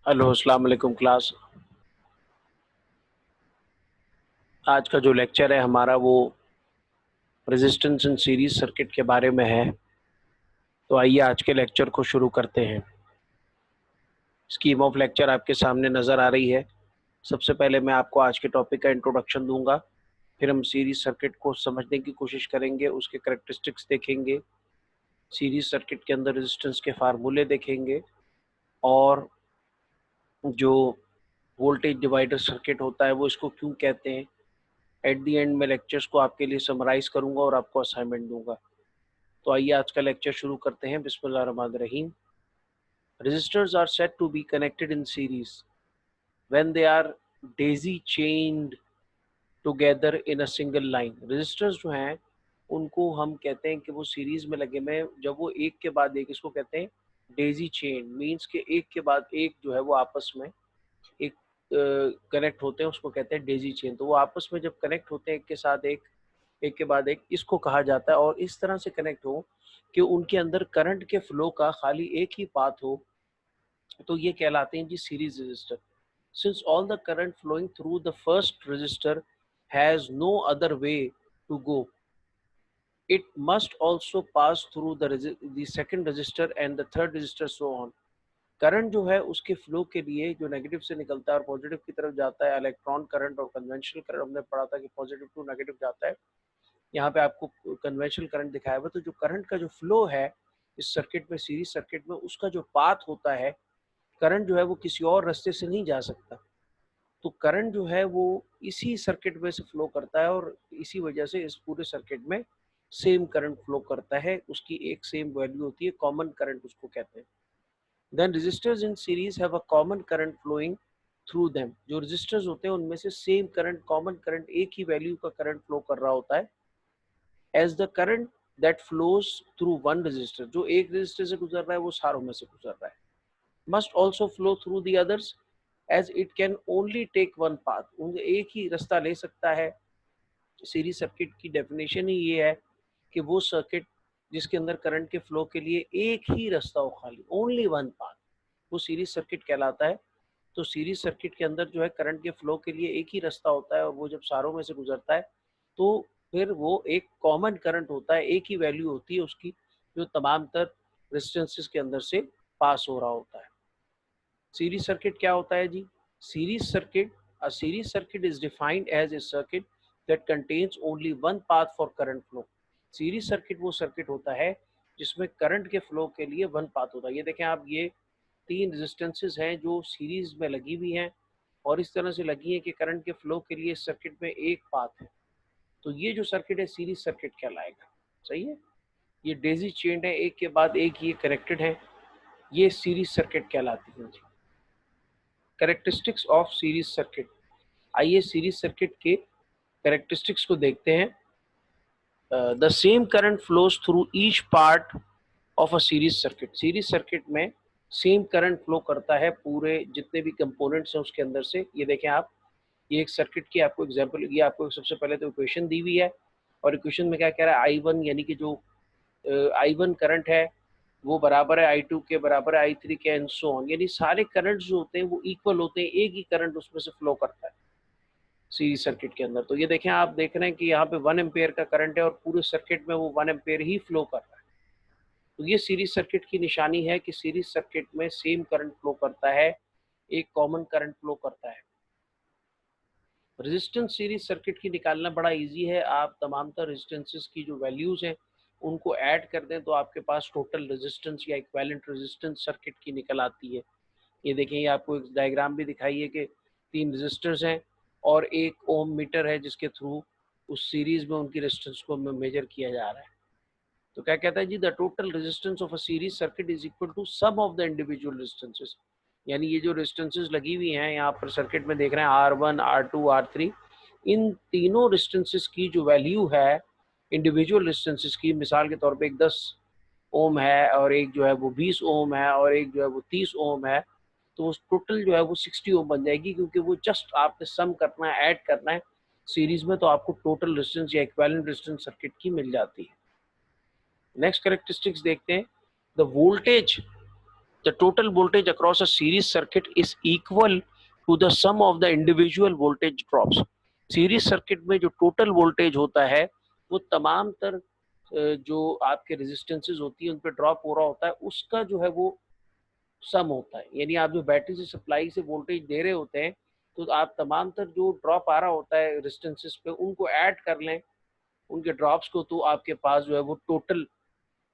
Hello, अस्सलाम वालेकुम class. आज का जो लेक्चर है हमारा वो रेजिस्टेंस इन सीरीज सर्किट के बारे में है। तो आइए आज के लेक्चर को शुरू करते हैं। स्कीम ऑफ लेक्चर आपके सामने नज़र आ रही है। सबसे पहले मैं आपको आज के टॉपिक का इंट्रोडक्शन दूंगा, फिर हम सीरीज सर्किट को समझने की कोशिश करेंगे, उसके करेक्टरिस्टिक्स देखेंगे, सीरीज सर्किट के अंदर रेजिस्टेंस के फार्मूले देखेंगे, और जो वोल्टेज डिवाइडर सर्किट होता है वो इसको क्यों कहते हैं। एट दी एंड में लेक्चर्स को आपके लिए समराइज करूंगा और आपको असाइनमेंट दूंगा। तो आइए आज का लेक्चर शुरू करते हैं। बिस्मिल्लाहिर्रहमानिर्रहीम। Resistors are said to be connected in series when they are daisy chained together in a single line। Resistors जो हैं उनको हम कहते हैं कि वो सीरीज में लगे हुए हैं, जब वो एक के बाद एक, इसको कहते हैं डेजी चेन। मीन्स के एक के बाद एक जो है वो आपस में एक कनेक्ट होते हैं, उसको कहते हैं डेजी चेन। तो वो आपस में जब कनेक्ट होते हैं एक के साथ एक, एक के बाद एक, इसको कहा जाता है। और इस तरह से कनेक्ट हो कि उनके अंदर करंट के फ्लो का खाली एक ही पाथ हो, तो ये कहलाते हैं जी series resistor. Since all the current flowing through the first resistor has no other way to go, it must also pass through the second resistor and the third resistor, so on। Current जो है उसके flow के लिए जो negative से निकलता है और पॉजिटिव की तरफ जाता है, इलेक्ट्रॉन करंट और कन्वेंशनल करंट, हमने पढ़ा था कि पॉजिटिव टू नेगेटिव जाता है। यहाँ पे आपको कन्वेंशनल करंट दिखाया हुआ। तो जो करंट का जो फ्लो है इस सर्किट में, सीरीज सर्किट में, उसका जो पाथ होता है, करंट जो है वो किसी और रास्ते से नहीं जा सकता। तो करंट जो है वो इसी सर्किट में से फ्लो करता है, और इसी वजह से इस पूरे सर्किट में सेम करंट फ्लो करता है, उसकी एक सेम वैल्यू होती है, कॉमन करंट उसको कहते हैं। Then resistors in series have a common current flowing through them. जो रेजिस्टर्स होते हैं उनमें से सेम करंट, कॉमन करंट, एक ही वैल्यू का करंट फ्लो कर रहा होता है। As the current that flows through one resistor, जो एक रजिस्टर से गुजर रहा है वो सारों में से गुजर रहा है, must also flow through the others as it can only take one path. उनका एक ही रास्ता ले सकता है। सीरीज सर्किट की डेफिनेशन ही ये है कि वो सर्किट जिसके अंदर करंट के फ्लो के लिए एक ही रास्ता हो, खाली ओनली वन पाथ, वो सीरीज सर्किट कहलाता है। तो सीरीज सर्किट के अंदर जो है करंट के फ्लो के लिए एक ही रास्ता होता है, और वो जब सारों में से गुजरता है तो फिर वो एक कॉमन करंट होता है, एक ही वैल्यू होती है उसकी, जो तमाम तर रेजिस्टेंसेस के अंदर से पास हो रहा होता है। सीरीज सर्किट क्या होता है जी? Series circuit, a series circuit is defined as a circuit that contains only one path for current flow. Series circuit वो सर्किट होता है जिसमें करंट के फ्लो के लिए वन पाथ होता है। ये देखें आप, ये तीन रेजिस्टेंसेस हैं जो सीरीज में लगी हुई हैं, और इस तरह से लगी है कि करंट के फ्लो के लिए सर्किट में एक पाथ है। तो ये जो सर्किट है सीरीज सर्किट कहलाएगा। सही है, ये डेजी चेन है, एक के बाद एक ये कनेक्टेड है, ये सीरीज सर्किट कहलाती है जी। Characteristics of series circuit. आइए सीरीज सर्किट के करेक्टरिस्टिक्स को देखते हैं। The same current flows through each part of a series circuit. Series circuit में सेम करंट फ्लो करता है पूरे जितने भी कंपोनेंट्स हैं उसके अंदर से। ये देखें आप, ये एक सर्किट की आपको एग्जांपल, ये आपको सबसे पहले तो इक्वेशन दी हुई है, और इक्वेशन में क्या कह रहा है, आई वन, यानी कि जो आई वन करंट है वो बराबर है आई टू के, बराबर है आई थ्री के, एंड सो ऑन। यानी सारे करंट जो होते हैं वो इक्वल होते हैं, एक ही करंट उसमें से फ्लो करता है सीरीज सर्किट के अंदर। तो ये देखें, आप देख रहे हैं कि यहाँ पे 1 एम्पेयर का करंट है और पूरे सर्किट में वो 1 एम्पेयर ही फ्लो कर रहा है। तो ये सीरीज सर्किट की निशानी है कि सीरीज सर्किट में सेम करंट फ्लो करता है, एक कॉमन करंट फ्लो करता है। रेजिस्टेंस सीरीज सर्किट की निकालना बड़ा इजी है। आप तमाम तर रेजिस्टेंसेस की जो वैल्यूज हैं उनको ऐड कर दें तो आपके पास टोटल रेजिस्टेंस या इक्विवेलेंट रेजिस्टेंस सर्किट की निकल आती है। ये देखें, ये आपको एक डायग्राम भी दिखाई है कि तीन रेजिस्टर्स हैं और एक ओम मीटर है जिसके थ्रू उस सीरीज में उनकी रेजिस्टेंस को मेजर किया जा रहा है। तो क्या कहता है जी, the total resistance of a series circuit is equal to sum of the individual resistances. यानी ये जो रेजिस्टेंसेस लगी हुई हैं यहाँ पर सर्किट में देख रहे हैं, R1, R2, R3, इन तीनों रेजिस्टेंसेस की जो वैल्यू है इंडिविजुअल रेजिस्टेंसेस की, मिसाल के तौर पे एक 10 ओम है और एक जो है वो 20 ओम है और एक जो है वो 30 ओम है, तो उस टोटल जो है वो 60 ओम बन जाएगी, क्योंकि वो जस्ट आपने सम करना है, ऐड करना है सीरीज में, तो आपको टोटल रेजिस्टेंस या इक्विवेलेंट रेजिस्टेंस सर्किट की मिल जाती है। नेक्स्ट कैरेक्टरिस्टिक्स देखते हैं। The voltage the total voltage across a series circuit is equal to the sum of the individual voltage drops. Series circuit में जो टोटल वोल्टेज होता है वो तमाम तर जो आपके रेजिस्टेंसेस होती है उन पे ड्रॉप हो रहा होता है, उसका जो है वो सम होता है। यानी आप जो बैटरी से सप्लाई से वोल्टेज दे रहे होते हैं तो आप तमाम तर जो ड्रॉप आ रहा होता है रेजिस्टेंसेस पे उनको ऐड कर लें, उनके ड्रॉप्स को, तो आपके पास जो है वो टोटल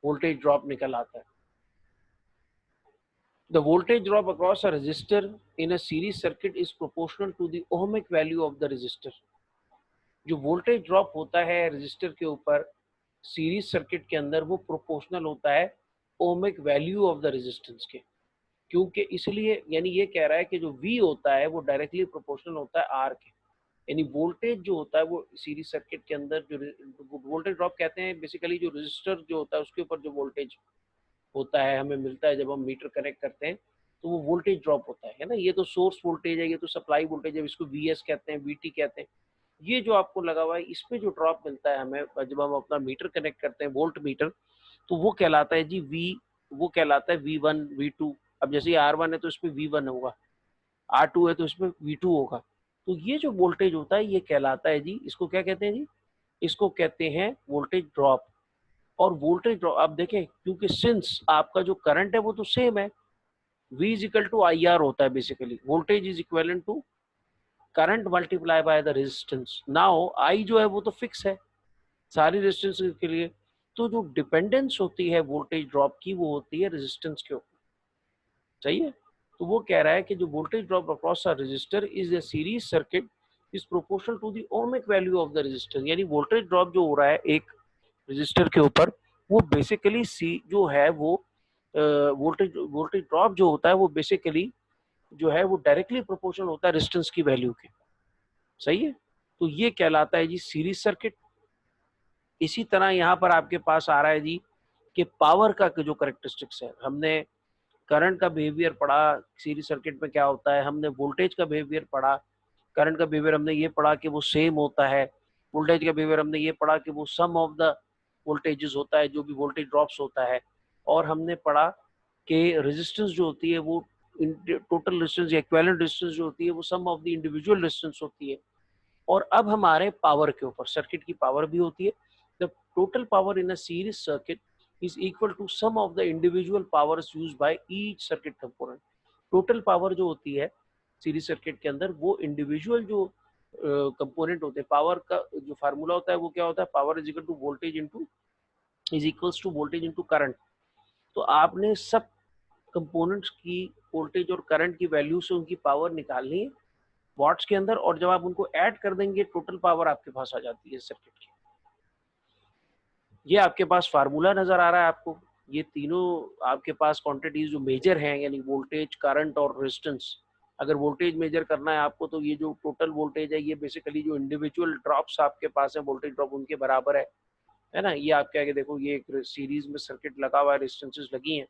वोल्टेज ड्रॉप निकल आता है। The voltage drop across a resistor in a series circuit is proportional to the ohmic value of the resistor. जो वोल्टेज ड्रॉप होता है रेजिस्टर के ऊपर सीरीज सर्किट के अंदर वो प्रोपोर्शनल होता है ohmic value of the resistance के, क्योंकि इसलिए यानी ये कह रहा है कि जो V होता है वो डायरेक्टली प्रोपोर्शनल होता है R के। यानी वोल्टेज जो होता है वो सीरीज सर्किट के अंदर जो वोल्टेज ड्रॉप कहते हैं बेसिकली जो रेजिस्टर जो होता है उसके ऊपर जो वोल्टेज होता है हमें मिलता है जब हम मीटर कनेक्ट करते हैं तो वो वोल्टेज ड्रॉप होता है ना। ये तो सोर्स वोल्टेज है, ये तो सप्लाई वोल्टेज है, इसको VS कहते हैं, VT कहते हैं। ये जो आपको लगा हुआ है इस पे जो ड्रॉप मिलता है हमें जब हम अपना मीटर कनेक्ट करते हैं वोल्ट मीटर, तो वो कहलाता है जी वो कहलाता है V1 V2। अब जैसे R1 है तो इसमें V1 होगा, R2 है तो इसमें V2 होगा। तो ये जो वोल्टेज होता है ये कहलाता है जी, इसको क्या कहते हैं जी, इसको कहते हैं वोल्टेज ड्रॉप। और वोल्टेज ड्रॉप आप देखें क्योंकि सिंस आपका जो करंट है वो तो सेम है, V is equal to IR होता है basically, voltage is equal to current multiply by the resistance. Now I जो है वो तो फिक्स है सारी रेजिस्टेंस के लिए, तो जो डिपेंडेंस होती है वोल्टेज ड्रॉप की वो होती है रेजिस्टेंस के ऊपर। सही है। तो वो कह रहा है कि जो voltage drop across a resistor is a series circuit is proportional to the ohmic value of the resistance. यानी वोल्टेज ड्रॉप जो हो रहा है एक रेजिस्टर के ऊपर वो बेसिकली सी जो है वो वोल्टेज ड्रॉप जो होता है वो बेसिकली जो है वो डायरेक्टली प्रोपोर्शनल होता है रेजिस्टेंस की वैल्यू के। सही है। तो ये कहलाता है जी सीरीज सर्किट। इसी तरह यहाँ पर आपके पास आ रहा है जी कि पावर का जो करेक्टरिस्टिक्स है, हमने करंट का बिहेवियर पढ़ा सीरीज सर्किट में क्या होता है, हमने वोल्टेज का बिहेवियर पढ़ा, करंट का बिहेवियर हमने ये पढ़ा कि वो सेम होता है, वोल्टेज का बिहेवियर हमने ये पढ़ा कि वो सम ऑफ द वोल्टेजेस होता है जो भी वोल्टेज ड्रॉप्स होता है, और हमने पढ़ा कि रेजिस्टेंस जो होती है वो टोटल रेजिस्टेंस या इक्विवेलेंट रेजिस्टेंस जो होती है वो सम ऑफ द इंडिविजुअल रेजिस्टेंस होती है। और अब हमारे पावर के ऊपर, सर्किट की पावर भी होती है। The total power in a series circuit is equal to sum of the individual powers used by each circuit component. Total power जो होती है सीरीज सर्किट के अंदर वो इंडिविजुअल जो कंपोनेंट होते हैं, पावर का जो फार्मूला होता है वो क्या होता है, power is equal to voltage into is equals to voltage into current. तो आपने सब कंपोनेंट्स की वोल्टेज और करंट की वैल्यू से उनकी पावर निकालनी है वॉट्स के अंदर, और जब आप उनको ऐड कर देंगे टोटल पावर आपके पास आ जाती है सर्किट की। ये आपके पास फार्मूला नजर आ रहा है आपको, ये तीनों आपके पास क्वांटिटीज जो मेजर हैं यानी वोल्टेज, करंट और रेजिस्टेंस। अगर वोल्टेज मेजर करना है आपको तो ये जो टोटल वोल्टेज है ये बेसिकली जो इंडिविजुअल ड्रॉप्स आपके पास है वोल्टेज ड्रॉप उनके बराबर है ना। ये आप क्या है कि देखो ये एक सीरीज में सर्किट लगा हुआ है, रेजिस्टेंसेस लगी हैं।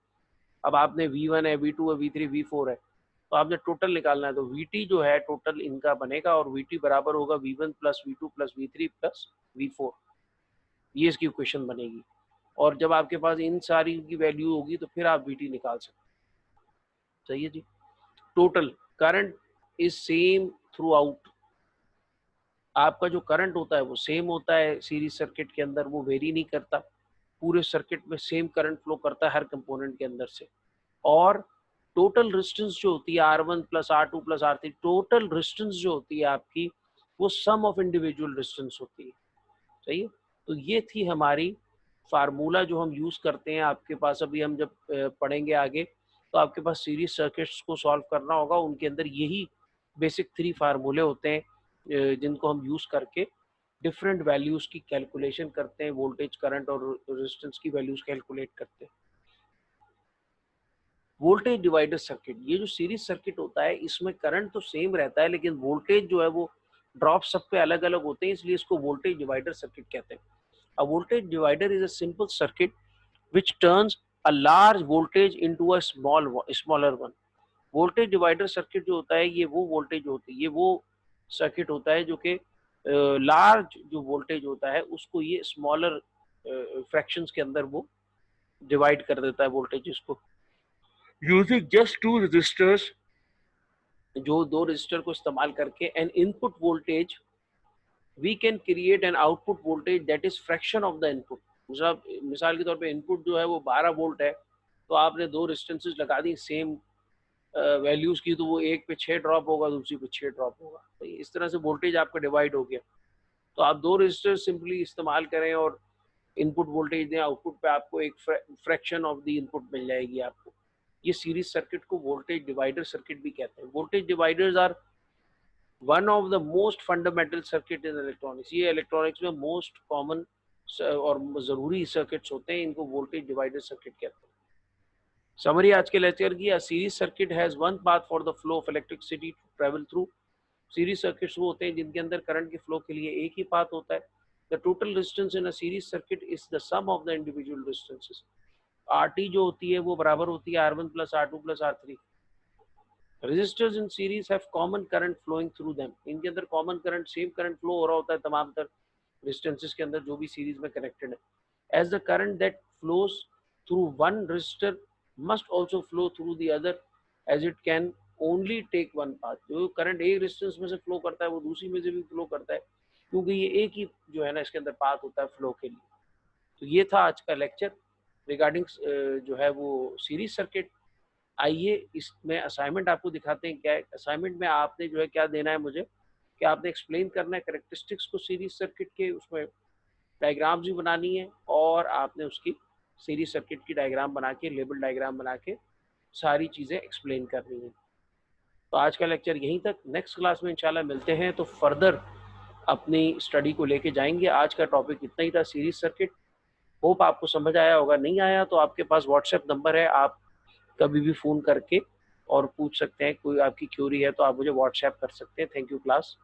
अब आपने V1 है, V2 है, V3 V4 है, तो आपने टोटल निकालना है। तो VT जो है टोटल इनका बनेगा और VT बराबर होगा V1 plus V2 plus V3 plus V4, ये इसकी इक्वेशन बनेगी। और जब आपके पास इन सारी की वैल्यू होगी तो फिर आप VT निकाल सकते हैं। सही है जी। Total current is same throughout, आपका जो करंट होता है वो सेम होता है सीरीज सर्किट के अंदर, वो वेरी नहीं करता, पूरे सर्किट में सेम करंट फ्लो करता है हर कंपोनेंट के अंदर से। और टोटल रेजिस्टेंस जो होती है R1 plus R2 plus R3, total resistance जो होती है आपकी वो सम ऑफ इंडिविजुअल रेजिस्टेंस होती है। सही है। तो ये थी हमारी फार्मूला जो हम यूज करते हैं आपके पास। अभी हम जब पढ़ेंगे आगे तो आपके पास सीरीज सर्किट्स को सॉल्व करना होगा, उनके अंदर यही बेसिक 3 फार्मूले होते हैं जिनको हम यूज करके डिफरेंट वैल्यूज की कैलकुलेशन करते हैं, वोल्टेज, करंट और रेजिस्टेंस की वैल्यूज कैलकुलेट करते हैं। वोल्टेज डिवाइडर सर्किट, ये जो सीरीज सर्किट होता है इसमें करंट तो सेम रहता है लेकिन वोल्टेज जो है वो ड्रॉप सब पे अलग अलग होते हैं, इसलिए इसको वोल्टेज डिवाइडर सर्किट कहते हैं। A voltage divider is a simple circuit which turns a large voltage into a smaller one। Voltage divider circuit जो होता है ये वो वोल्टेज होती है, ये वो सर्किट होता है जो कि लार्ज जो वोल्टेज होता है उसको ये स्मॉलर फ्रैक्शंस के अंदर वो डिवाइड कर देता है वोल्टेज को। यूजिंग जस्ट टू रजिस्टर्स, जो दो रजिस्टर को इस्तेमाल करके N input voltage V can create an output voltage that is fraction of the input. मिसाल के तौर पे इनपुट जो है वो 12 वोल्ट है, तो आपने दो रेजिस्टेंसेस लगा दी सेम वैल्यूज की, तो वो एक पे 6 ड्रॉप होगा, दूसरी पे 6 ड्रॉप होगा। तो इस तरह से वोल्टेज आपका डिवाइड हो गया। तो आप दो रजिस्टर सिंपली इस्तेमाल करें और इनपुट वोल्टेज दें, आउटपुट पे आपको एक फ्रैक्शन ऑफ द इनपुट मिल जाएगी आपको। ये सीरीज सर्किट को वोल्टेज डिवाइडर सर्किट भी कहते हैं। Voltage dividers are one of the most fundamental circuit in electronics. ये इलेक्ट्रॉनिक्स में मोस्ट कॉमन और ज़रूरी सर्किट्स होते हैं, इनको वोल्टेज डिवाइडर सर्किट कहते हैं। समरी आज के लेक्चर की, a series circuit has one path for the flow of electricity to travel through. Series circuits वो होते हैं जिनके अंदर करंट के फ्लो के लिए एक ही पाथ होता है। The total resistance in a series circuit is the sum of the individual resistances. RT जो होती है वो बराबर होती है R1 plus R2 plus R3। Resistors in series have common current flowing through them. इनके अंदर common current, same current flow हो रहा होता है तमाम तर रेजिस्टेंसेस के अंदर जो भी सीरीज में कनेक्टेड है। As the current that flows through one resistor must also flow through the other as it can only take one path. जो करंट एक रेजिस्टेंस में से फ्लो करता है वो दूसरी में से भी फ्लो करता है, क्योंकि ये एक ही जो है ना इसके अंदर पाथ होता है फ्लो के लिए। तो ये था आज का लेक्चर रिगार्डिंग जो है वो सीरीज सर्किट। आइए इसमें असाइनमेंट आपको दिखाते हैं क्या है। असाइनमेंट में आपने जो है क्या देना है मुझे, कि आपने एक्सप्लेन करना है करेक्टरिस्टिक्स को सीरीज सर्किट के, उसमें डायग्राम्स भी बनानी है और आपने उसकी सीरीज सर्किट की डायग्राम बना के, लेबल डायग्राम बना के सारी चीज़ें एक्सप्लेन करनी है। तो आज का लेक्चर यहीं तक, नेक्स्ट क्लास में इंशाल्लाह मिलते हैं तो फर्दर अपनी स्टडी को लेके जाएंगे। आज का टॉपिक इतना ही था, सीरीज सर्किट। होप आपको समझ आया होगा। नहीं आया तो आपके पास व्हाट्सएप नंबर है, आप कभी भी फ़ोन करके और पूछ सकते हैं। कोई आपकी क्यूरी है तो आप मुझे व्हाट्सएप कर सकते हैं। Thank you class.